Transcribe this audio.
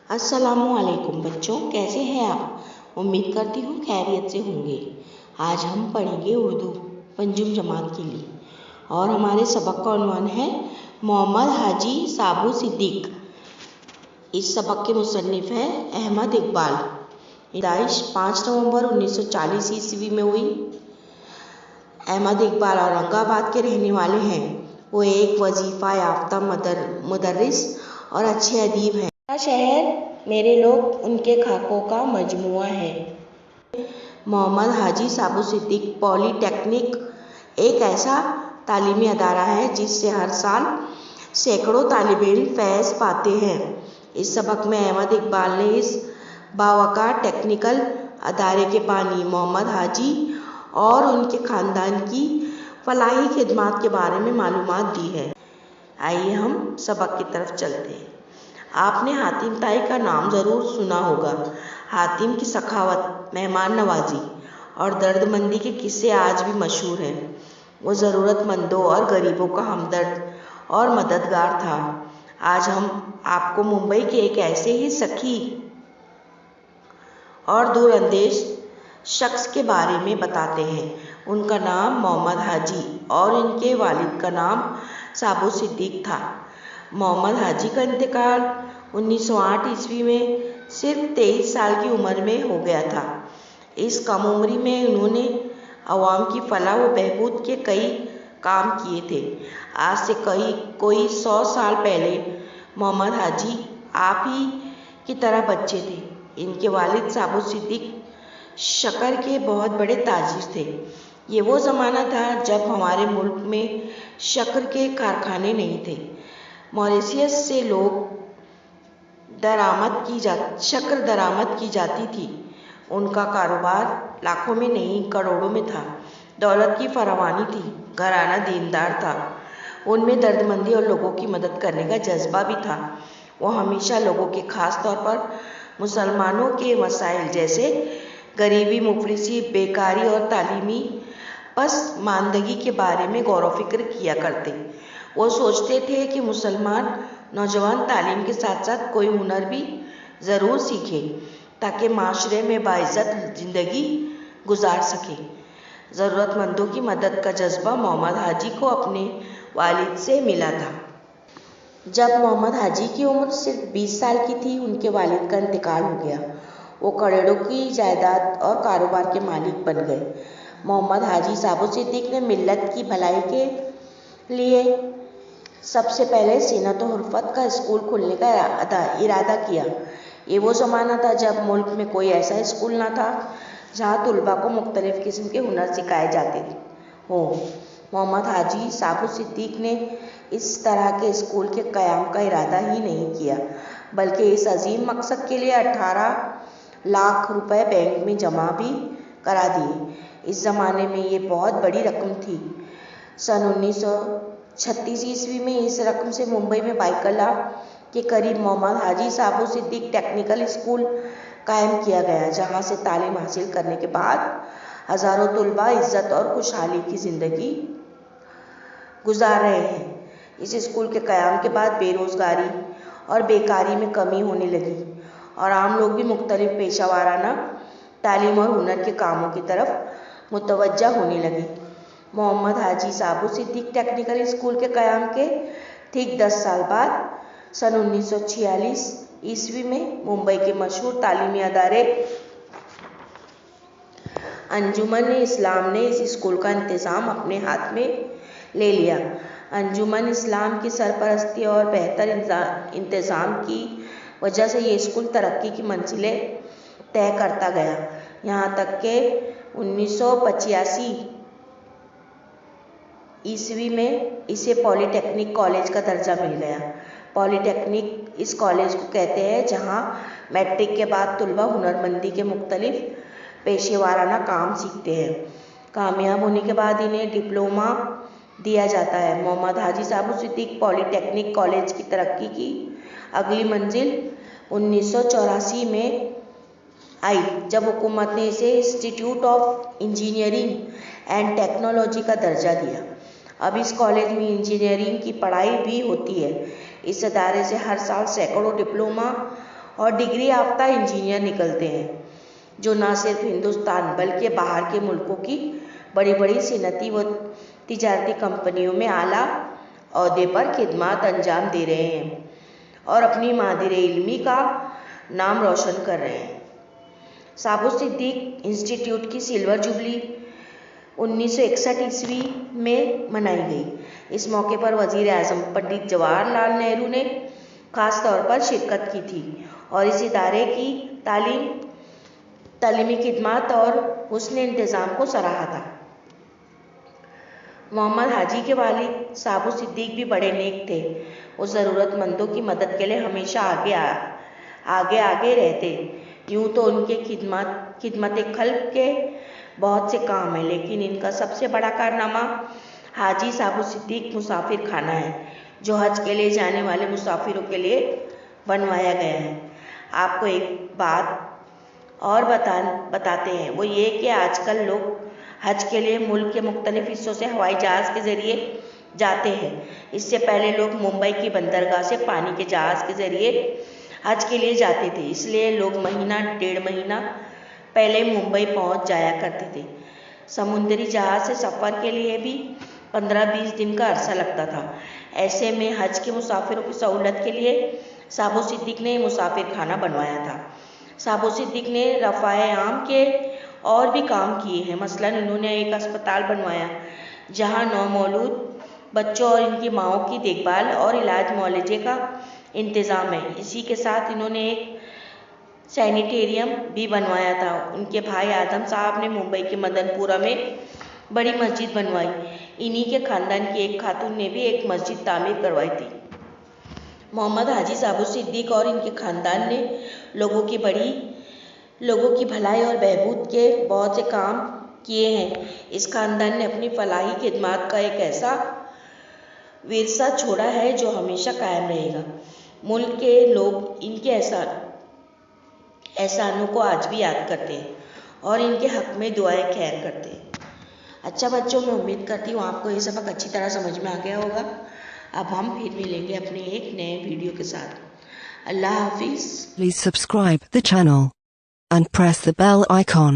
अस्सलामुअलैकुम बच्चों, कैसे हैं आप? उम्मीद करती हूँ खैरियत से होंगे। आज हम पढ़ेंगे उर्दू पंजुम जमात के लिए और हमारे सबक का उन्वान है मोहम्मद हाजी साबू सिद्दीक। इस सबक के मुसन्निफ हैं अहमद इकबाल। पैदाइश 5 नवंबर 1940 ईस्वी में हुई। अहमद इकबाल औरंगाबाद के रहने वाले हैं। वो एक वजीफ़ा याफ्ता मुदर्रिस और अच्छे अदीब हैं। मेरा शहर मेरे लोग उनके खाकों का मजमुआ है। मोहम्मद हाजी साबू सिद्दीक पॉलीटेक्निक एक ऐसा तालीमी अदारा है जिससे हर साल सैकड़ों तालिबे इल्म फैज़ पाते हैं। इस सबक में अहमद इकबाल ने इस बावकार टेक्निकल अदारे के बानी मोहम्मद हाजी और उनके ख़ानदान की फलाही खिदमत के बारे में मालूमात दी है। आइए हम सबक की तरफ चलते हैं। आपने हातिम ताई का नाम ज़रूर सुना होगा। हातिम की सखावत, मेहमान नवाजी और दर्दमंदी के किस्से आज भी मशहूर हैं। वो ज़रूरतमंदों और गरीबों का हमदर्द और मददगार था। आज हम आपको मुंबई के एक ऐसे ही सखी और दूरअंदेश शख्स के बारे में बताते हैं। उनका नाम मोहम्मद हाजी और इनके वालिद का नाम साबू सिद्दीक था। मोहम्मद हाजी का इंतकाल 1908 ईस्वी में सिर्फ 23 साल की उम्र में हो गया था। इस कम उम्री में उन्होंने अवाम की फलाह व बहबूद के कई काम किए थे। आज से कोई 100 साल पहले मोहम्मद हाजी आप ही की तरह बच्चे थे। इनके वालिद साबू सिद्दीक शक्कर के बहुत बड़े ताजिर थे। ये वो ज़माना था जब हमारे मुल्क में शक्कर के कारखाने नहीं थे। मॉरिशस से शक्कर दरामद की जाती थी। उनका कारोबार लाखों में नहीं करोड़ों में था। दौलत की फरावानी थी। घराना दीनदार था। उनमें दर्दमंदी और लोगों की मदद करने का जज्बा भी था। वो हमेशा लोगों के, ख़ास तौर पर मुसलमानों के मसाइल जैसे गरीबी, मुफलिसी, बेकारी और तालीमी पसमानदगी के बारे में गौर व फिक्र किया करते। वो सोचते थे कि मुसलमान नौजवान तालीम के साथ साथ कोई हुनर भी ज़रूर सीखें ताकि माशरे में बाइज़्ज़त ज़िंदगी गुजार सकें। ज़रूरतमंदों की मदद का जज्बा मोहम्मद हाजी को अपने वालिद से मिला था। जब मोहम्मद हाजी की उम्र सिर्फ 20 साल की थी, उनके वालिद का इंतकाल हो गया। वो करोड़ों की जायदाद और कारोबार के मालिक बन गए। मोहम्मद हाजी साबू सिद्दीक ने मिल्लत की भलाई के लिए सबसे पहले सीनत व हुर्फत का स्कूल खोलने का इरादा किया। ये वो ज़माना था जब मुल्क में कोई ऐसा स्कूल न था जहाँ तुलबा को मुख्तलिफ़ किस्म के हुनर सिखाए जाते हों। मोहम्मद हाजी साबू सिद्दीक ने इस तरह के स्कूल के क़याम का इरादा ही नहीं किया, बल्कि इस अजीम मकसद के लिए 18 लाख रुपए बैंक में जमा भी करा दिए। इस ज़माने में ये बहुत बड़ी रकम थी। सन 1936 ईस्वी में इस रकम से मुंबई में बाइकला के करीब मोहम्मद हाजी साबू सिद्दीक टेक्निकल स्कूल कायम किया गया, जहाँ से तालीम हासिल करने के बाद हज़ारों तुलबा इज़्ज़त और खुशहाली की ज़िंदगी गुजार रहे हैं। इस स्कूल के क़याम के बाद बेरोज़गारी और बेकारी में कमी होने लगी और आम लोग भी मुख्तलिफ़ पेशा वाराना तालीम और हुनर के कामों की तरफ मुतवज्जा होने लगे। मोहम्मद हाजी साबू सिद्दीक टेक्निकल स्कूल के क़याम के ठीक 10 साल बाद सन 1946 ईस्वी में मुंबई के मशहूर तालीमी अदारे अंजुमन इस्लाम ने इस स्कूल का इंतज़ाम अपने हाथ में ले लिया। अंजुमन इस्लाम की सरपरस्ती और बेहतर इंतज़ाम की वजह से ये स्कूल तरक्की की मंजिलें तय करता गया, यहाँ तक कि 1985 ईस्वी में इसे पॉलीटेक्निक कॉलेज का दर्जा मिल गया। पॉलीटेक्निक इस कॉलेज को कहते हैं जहाँ मैट्रिक के बाद तुलबा हुनरमंदी के मुख्तलिफ़ पेशे वाराना काम सीखते हैं। कामयाब होने के बाद इन्हें डिप्लोमा दिया जाता है। मोहम्मद हाजी साबू सिद्दीक पॉलीटेक्निक कॉलेज की तरक्की की अगली मंजिल 1984 में आई, जब हुकूमत ने इसे institute of engineering and technology का दर्जा दिया। अब इस कॉलेज में इंजीनियरिंग की पढ़ाई भी होती है। इस अदारे से हर साल सैकड़ों डिप्लोमा और डिग्री याफ्ता इंजीनियर निकलते हैं, जो न सिर्फ हिंदुस्तान बल्कि बाहर के मुल्कों की बड़ी बड़ी सनती व तिजारती कंपनियों में आला ओहदे पर खिदमत अंजाम दे रहे हैं और अपनी मादिर इल्मी का नाम रोशन कर रहे हैं। साबो सिद्दीक इंस्टीट्यूट की सिल्वर जुबली 1961 ईस्वी में मनाई गई। इस मौके पर वज़ीर आज़म पंडित जवाहरलाल नेहरू ने खास तौर पर शिरकत की थी और इस इदारे की तालीमी खिदमत और हुस्न इंतज़ाम को सराहा था। मोहम्मद हाजी के वालिद साबो सिद्दीक भी बड़े नेक थे। वो ज़रूरतमंदों की मदद के लिए हमेशा आगे रहते। यूँ तो उनके खिदमत खल्क़ के बहुत से काम हैं, लेकिन इनका सबसे बड़ा कारनामा हाजी साबो सिद्दीक मुसाफिर खाना है, जो हज के लिए जाने वाले मुसाफिरों के लिए बनवाया गया है। आपको एक बात और बताते हैं, वो ये कि आजकल लोग हज के लिए मुल्क के मुख्तलिफ हिस्सों से हवाई जहाज़ के ज़रिए जाते हैं। इससे पहले लोग मुंबई की बंदरगाह से पानी के जहाज़ के ज़रिए हज के लिए जाते थे, इसलिए लोग महीना 1.5 महीना पहले मुंबई पहुंच जाया करते थे। समुद्री जहाज़ से सफ़र के लिए भी 15-20 दिन का अरसा लगता था। ऐसे में हज के मुसाफिरों की सहूलत के लिए साबो सिद्दीक ने मुसाफिर खाना बनवाया था। साबो सिद्दीक ने रफ़ाए आम के और भी काम किए हैं। मसलन इन्होंने एक अस्पताल बनवाया जहां नौमौलूद बच्चों और इनकी माँओं की देखभाल और इलाज मुआलजे का इंतज़ाम है। इसी के साथ इन्होंने एक सैनिटेरियम भी बनवाया था। उनके भाई आदम साहब ने मुंबई के मदनपुरा में बड़ी मस्जिद बनवाई। इन्हीं के ख़ानदान की एक खातून ने भी एक मस्जिद तामीर करवाई थी। मोहम्मद हाजी साबो सिद्दीक और इनके ख़ानदान ने लोगों की भलाई और बहबूद के बहुत से काम किए हैं। इस ख़ानदान ने अपनी फलाही खिदमत का एक ऐसा विरसा छोड़ा है जो हमेशा कायम रहेगा। मुल्क के लोग इनके एहसानों को आज भी याद करते हैं और इनके हक़ में दुआएं खैर करते हैं। अच्छा बच्चों, मैं उम्मीद करती हूँ आपको ये सबक अच्छी तरह समझ में आ गया होगा। अब हम फिर मिलेंगे अपने एक नए वीडियो के साथ। अल्लाह हाफिज़। Please subscribe the channel and press the bell icon.